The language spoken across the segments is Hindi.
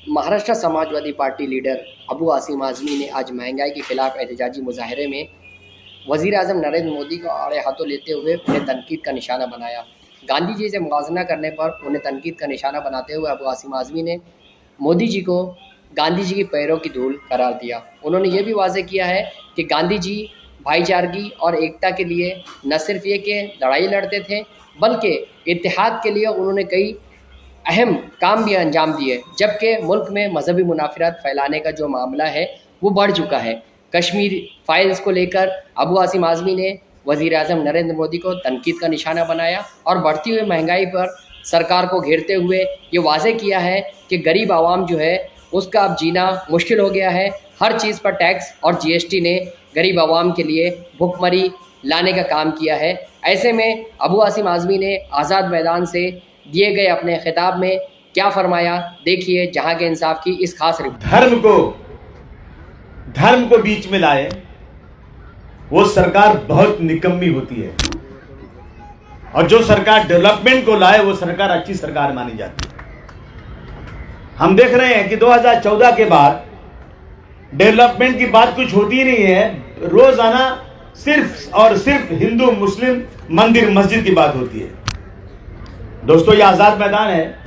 महाराष्ट्र समाजवादी पार्टी लीडर अबू आसिम आज़मी ने आज महंगाई के खिलाफ एहतजाजी मुजाहरे में वज़ीर आज़म नरेंद्र मोदी को आड़े हाथों लेते हुए उन्हें तनकीद का निशाना बनाया। गांधी जी से मुवाज़ना करने पर उन्हें तनकीद का निशाना बनाते हुए अबू आसिम आज़मी ने मोदी जी को गांधी जी के पैरों की धूल करार दिया। उन्होंने ये भी वाज़ेह किया है कि गांधी जी भाईचारगी और एकता के लिए न सिर्फ ये कि लड़ाई लड़ते थे, बल्कि इत्तेहाद के लिए उन्होंने कई अहम काम भी अंजाम दिए। जबकि मुल्क में मजहबी मुनाफिरत फैलाने का जो मामला है वो बढ़ चुका है। कश्मीर फाइल्स को लेकर अबू आसिम आज़मी ने वज़ीर आज़म नरेंद्र मोदी को तनकीद का निशाना बनाया और बढ़ती हुई महंगाई पर सरकार को घेरते हुए ये वाज़ेह किया है कि गरीब आवाम जो है उसका अब जीना मुश्किल हो गया है। हर चीज़ पर टैक्स और जीएसटी ने गरीब आवाम के लिए भुखमरी लाने का काम किया है। ऐसे में अबू आसिम आज़मी ने आज़ाद मैदान से दिए गए अपने खिताब में क्या फरमाया, देखिए जहां के इंसाफ की इस खास रिपोर्ट। धर्म को बीच में लाए वो सरकार बहुत निकम्मी होती है, और जो सरकार डेवलपमेंट को लाए वो सरकार अच्छी सरकार मानी जाती है। हम देख रहे हैं कि 2014 के बाद डेवलपमेंट की बात कुछ होती ही नहीं है। रोजाना सिर्फ और सिर्फ हिंदू मुस्लिम मंदिर मस्जिद की बात होती है। दोस्तों, ये आजाद मैदान है।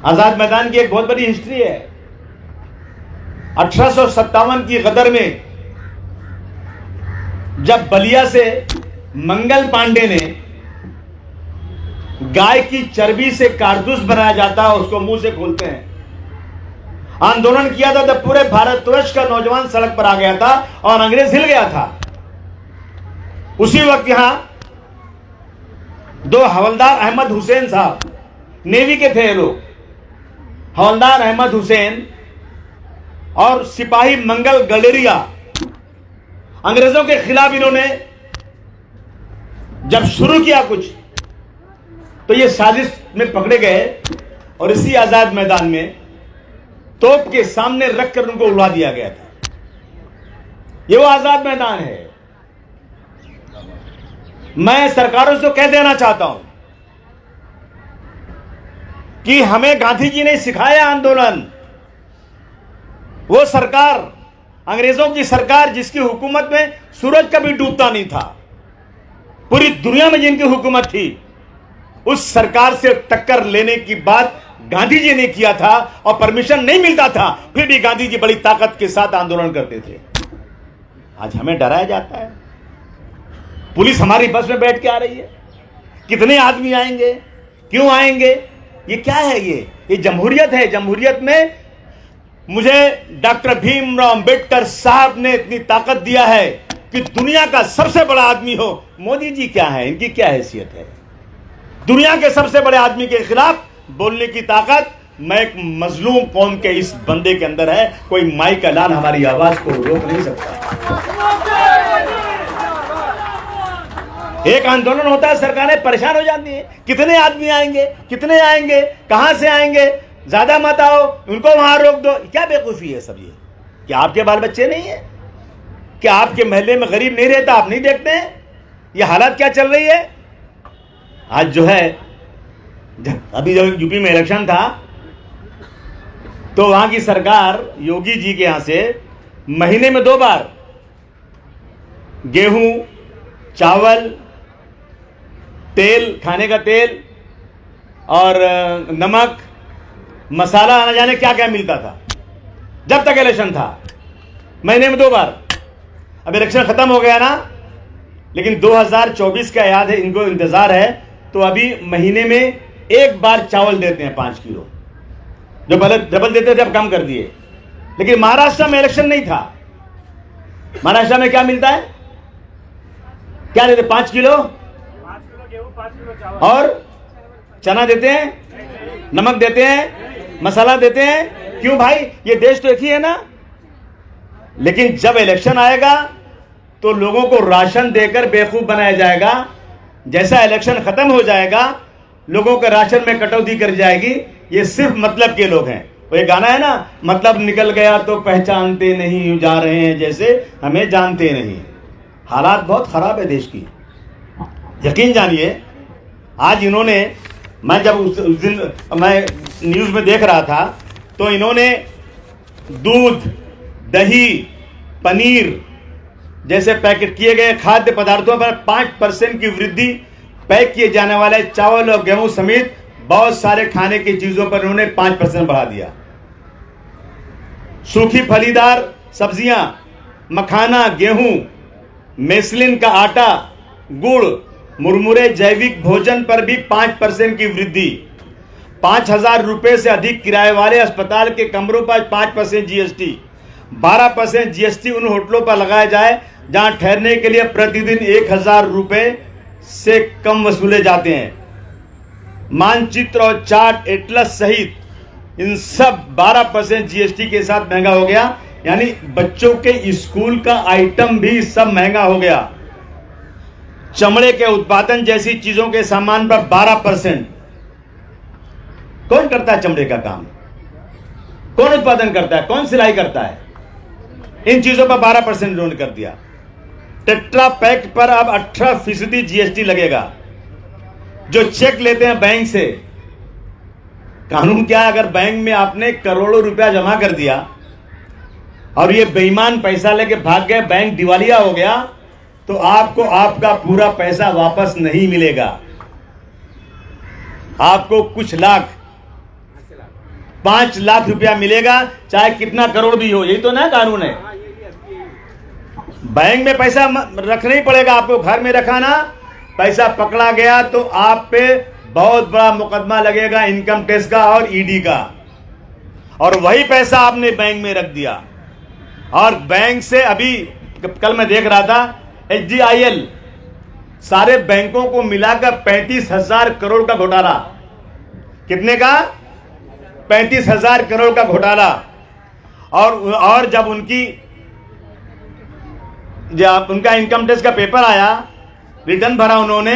आजाद मैदान की एक बहुत बड़ी हिस्ट्री है। 1857 की गदर में जब बलिया से मंगल पांडे ने गाय की चर्बी से कारतूस बनाया जाता है, उसको मुंह से खोलते हैं, आंदोलन किया था, तो पूरे भारतवर्ष का नौजवान सड़क पर आ गया था और अंग्रेज हिल गया था। उसी वक्त यहां दो हवलदार अहमद हुसैन साहब, नेवी के थे ये लोग, हवलदार अहमद हुसैन और सिपाही मंगल गलेरिया, अंग्रेजों के खिलाफ इन्होंने जब शुरू किया कुछ, तो ये साजिश में पकड़े गए और इसी आजाद मैदान में तोप के सामने रखकर उनको उड़ा दिया गया था। ये वो आजाद मैदान है। मैं सरकारों से कह देना चाहता हूं कि हमें गांधी जी ने सिखाया आंदोलन। वो सरकार, अंग्रेजों की सरकार जिसकी हुकूमत में सूरज कभी डूबता नहीं था, पूरी दुनिया में जिनकी हुकूमत थी, उस सरकार से टक्कर लेने की बात गांधी जी ने किया था और परमिशन नहीं मिलता था, फिर भी गांधी जी बड़ी ताकत के साथ आंदोलन करते थे। आज हमें डराया जाता है। पुलिस हमारी बस में बैठ के आ रही है। कितने आदमी आएंगे, क्यों आएंगे, ये क्या है? ये जमहूरियत है। जमहूरियत में मुझे डॉक्टर भीमराव अंबेडकर साहब ने इतनी ताकत दिया है कि दुनिया का सबसे बड़ा आदमी हो। मोदी जी क्या है, इनकी क्या हैसियत है? दुनिया के सबसे बड़े आदमी के खिलाफ बोलने की ताकत मैं एक मजलूम कौम के इस बंदे के अंदर है। कोई माई का लाल हमारी आवाज को रोक नहीं सकता। एक आंदोलन होता है, सरकारें परेशान हो जाती है। कितने आदमी आएंगे, कितने आएंगे, कहां से आएंगे, ज्यादा मत आओ, उनको वहां रोक दो। क्या बेवकूफी है सब ये? क्या आपके बाल बच्चे नहीं है? क्या आपके महल्ले में गरीब नहीं रहता? आप नहीं देखते हैं ये हालत क्या चल रही है? आज जो है, अभी जब यूपी में इलेक्शन था तो वहां की सरकार योगी जी के यहां से महीने में 2 बार गेहूं, चावल, तेल, खाने का तेल और नमक, मसाला, न जाने क्या क्या मिलता था जब तक इलेक्शन था। महीने में 2 बार। अब इलेक्शन खत्म हो गया ना, लेकिन 2024 का याद है, इनको इंतजार है, तो अभी महीने में 1 बार चावल देते हैं 5 किलो। जो पहले डबल देते थे अब कम कर दिए। लेकिन महाराष्ट्र में इलेक्शन नहीं था। महाराष्ट्र में क्या मिलता है, क्या देते? 5 किलो गेहूं, 5 किलो चावल और चना देते हैं, नमक देते हैं, मसाला देते हैं। क्यों भाई? ये देश तो एक ही है ना। लेकिन जब इलेक्शन आएगा तो लोगों को राशन देकर बेवकूफ बनाया जाएगा। जैसा इलेक्शन खत्म हो जाएगा, लोगों के राशन में कटौती कर जाएगी। ये सिर्फ मतलब के लोग हैं। वो ये गाना है ना, मतलब निकल गया तो पहचानते नहीं, जा रहे हैं जैसे हमें जानते नहीं। हालात बहुत खराब है देश की, यकीन जानिए। आज इन्होंने, मैं जब उस दिन मैं न्यूज़ में देख रहा था तो इन्होंने दूध, दही, पनीर जैसे पैकेट किए गए खाद्य पदार्थों पर 5% की वृद्धि, पैक किए जाने वाले चावल और गेहूं समेत बहुत सारे खाने की चीजों पर उन्होंने 5% बढ़ा दिया। सूखी फलीदार सब्जियां, मखाना, गेहूं, मेसलिन का आटा, गुड़, मुरमुरे, जैविक भोजन पर भी 5% की वृद्धि। 5,000 रुपए से अधिक किराए वाले अस्पताल के कमरों पर 5% जीएसटी। 12% जीएसटी उन होटलों पर लगाया जाए जहां ठहरने के लिए प्रतिदिन 1,000 रुपए से कम वसूले जाते हैं। मानचित्र और चार्ट, एटलस सहित इन सब 12% जीएसटी के साथ महंगा हो गया। यानी बच्चों के स्कूल का आइटम भी सब महंगा हो गया। चमड़े के उत्पादन जैसी चीजों के सामान पर 12%। कौन करता है चमड़े का काम? कौन उत्पादन करता है? कौन सिलाई करता है? इन चीजों पर 12% इन्होंने कर दिया। टेट्रा पैक पर अब 18% जीएसटी लगेगा। जो चेक लेते हैं बैंक से, कानून क्या है? अगर बैंक में आपने करोड़ों रुपया जमा कर दिया और ये बेईमान पैसा लेके भाग गए, बैंक दिवालिया हो गया, तो आपको आपका पूरा पैसा वापस नहीं मिलेगा। आपको कुछ लाख, 5 लाख रुपया मिलेगा, चाहे कितना करोड़ भी हो। यही तो ना कानून है। बैंक में पैसा रखना ही पड़ेगा आपको, घर में रखाना। पैसा पकड़ा गया तो आप पे बहुत बड़ा मुकदमा लगेगा इनकम टैक्स का और ईडी का। और वही पैसा आपने बैंक में रख दिया। और बैंक से अभी कल मैं देख रहा था, HDIL सारे बैंकों को मिलाकर 35,000 करोड़ का घोटाला। कितने का? 35,000 करोड़ का घोटाला। और जब उनका इनकम टैक्स का पेपर आया, रिटर्न भरा उन्होंने,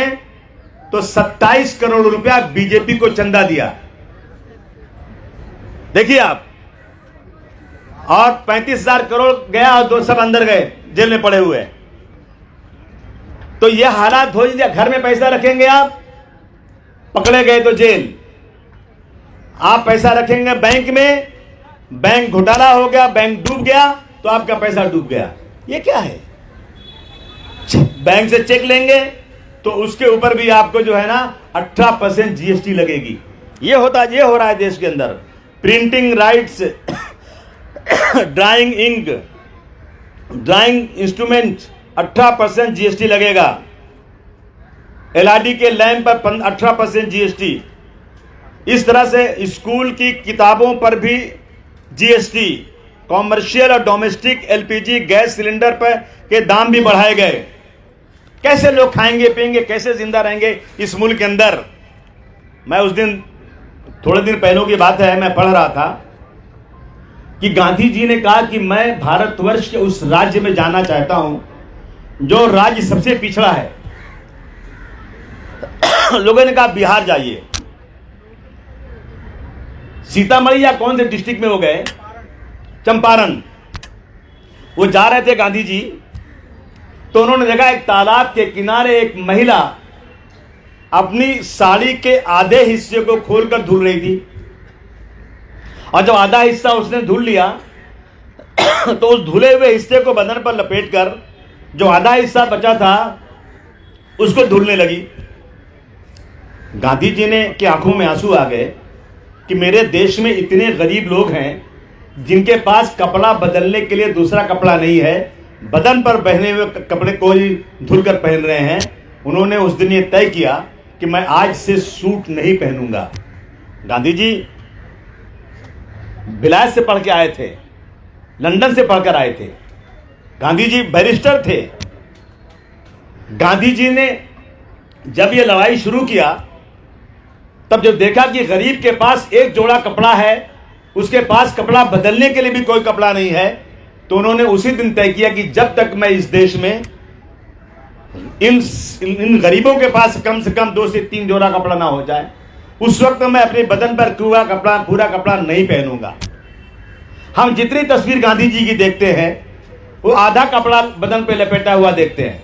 तो 27 करोड़ रुपया बीजेपी को चंदा दिया। देखिए आप। और 35,000 करोड़ गया और 2 सब अंदर गए, जेल में पड़े हुए। तो ये हालात हो जाए। घर में पैसा रखेंगे आप, पकड़े गए तो जेल। आप पैसा रखेंगे बैंक में, बैंक घोटाला हो गया, बैंक डूब गया, तो आपका पैसा डूब गया। ये क्या है? बैंक से चेक लेंगे तो उसके ऊपर भी आपको जो है ना 18% जीएसटी लगेगी। ये हो रहा है देश के अंदर। Printing rights, drawing ink, drawing instrument 18% GST लगेगा। एलईडी के लैंप पर 18% जीएसटी। इस तरह से स्कूल की किताबों पर भी जीएसटी। कॉमर्शियल और डोमेस्टिक एलपीजी गैस सिलेंडर पर के दाम भी बढ़ाए गए। कैसे लोग खाएंगे पिएंगे, कैसे जिंदा रहेंगे इस मुल्क के अंदर? मैं उस दिन, थोड़े दिन पहले की बात है, मैं पढ़ रहा था कि गांधी जी ने कहा कि मैं भारतवर्ष के उस राज्य में जाना चाहता हूं जो राज्य सबसे पिछड़ा है। लोगों ने कहा बिहार जाइए। सीतामढ़ी या कौन से डिस्ट्रिक्ट में वो गए? चंपारण। वो जा रहे थे गांधी जी, तो उन्होंने देखा एक तालाब के किनारे एक महिला अपनी साड़ी के आधे हिस्से को खोलकर धुल रही थी। और जब आधा हिस्सा उसने धुल लिया तो उस धुले हुए हिस्से को बदन पर लपेटकर जो आधा हिस्सा बचा था उसको धुलने लगी। गांधी जी ने की आंखों में आंसू आ गए कि मेरे देश में इतने गरीब लोग हैं जिनके पास कपड़ा बदलने के लिए दूसरा कपड़ा नहीं है, बदन पर पहने हुए कपड़े को ही धुलकर पहन रहे हैं। उन्होंने उस दिन ये तय किया कि मैं आज से सूट नहीं पहनूंगा। गांधी जी विलायत से पढ़ के आए थे, लंदन से पढ़कर आए थे। गांधी जी बैरिस्टर थे। गांधी जी ने जब ये लड़ाई शुरू किया तब जब देखा कि गरीब के पास एक जोड़ा कपड़ा है, उसके पास कपड़ा बदलने के लिए भी कोई कपड़ा नहीं है, तो उन्होंने उसी दिन तय किया कि जब तक मैं इस देश में इन गरीबों के पास कम से कम 2 से 3 जोड़ा कपड़ा ना हो जाए, उस वक्त मैं अपने बदन पर पूरा कपड़ा नहीं पहनूंगा। हम जितनी तस्वीर गांधी जी की देखते हैं वो आधा कपड़ा बदन पे लपेटा हुआ देखते हैं।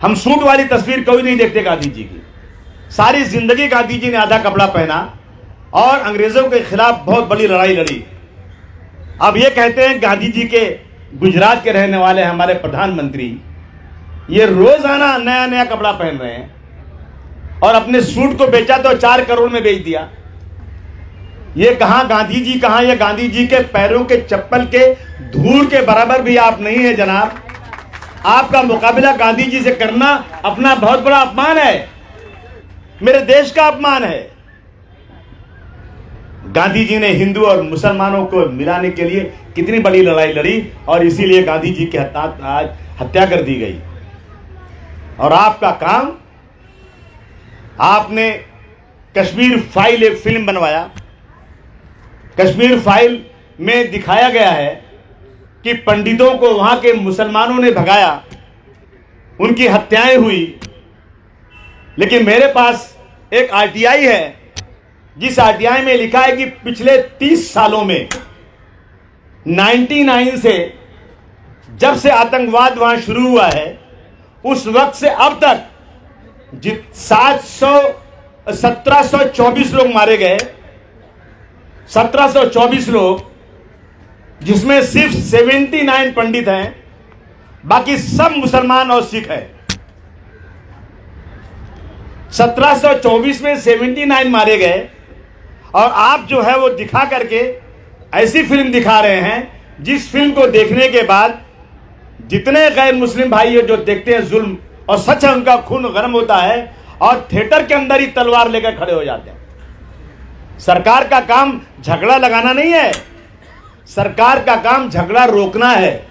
हम सूट वाली तस्वीर कोई नहीं देखते गांधी जी की। सारी जिंदगी गांधी जी ने आधा कपड़ा पहना और अंग्रेजों के खिलाफ बहुत बड़ी लड़ाई लड़ी। अब ये कहते हैं गांधी जी के गुजरात के रहने वाले हमारे प्रधानमंत्री ये रोजाना नया नया कपड़ा पहन रहे हैं और अपने सूट को बेचा तो 4 करोड़ में बेच दिया। ये कहां गांधी जी, कहां ये गांधी जी के पैरों के चप्पल के धूल के बराबर भी आप नहीं है जनाब। आपका मुकाबला गांधी जी से करना अपना बहुत बड़ा अपमान है, मेरे देश का अपमान है। गांधी जी ने हिंदू और मुसलमानों को मिलाने के लिए कितनी बड़ी लड़ाई लड़ी और इसीलिए गांधी जी की आज हत्या कर दी गई। और आपका काम, आपने कश्मीर फाइल एक फिल्म बनवाया। कश्मीर फाइल में दिखाया गया है कि पंडितों को वहां के मुसलमानों ने भगाया, उनकी हत्याएं हुई। लेकिन मेरे पास एक आरटीआई है जिस आरटीआई में लिखा है कि पिछले 30 सालों में 99 से जब से आतंकवाद वहां शुरू हुआ है उस वक्त से अब तक 1724 लोग मारे गए। 1724 लोग, जिसमें सिर्फ 79 पंडित हैं, बाकी सब मुसलमान और सिख हैं। 1724 में 79 मारे गए और आप जो है वो दिखा करके ऐसी फिल्म दिखा रहे हैं जिस फिल्म को देखने के बाद जितने गैर मुस्लिम भाई जो देखते हैं जुल्म और सच है उनका खून गर्म होता है और थिएटर के अंदर ही तलवार लेकर खड़े हो जाते हैं। सरकार का काम झगड़ा लगाना नहीं है, सरकार का काम झगड़ा रोकना है।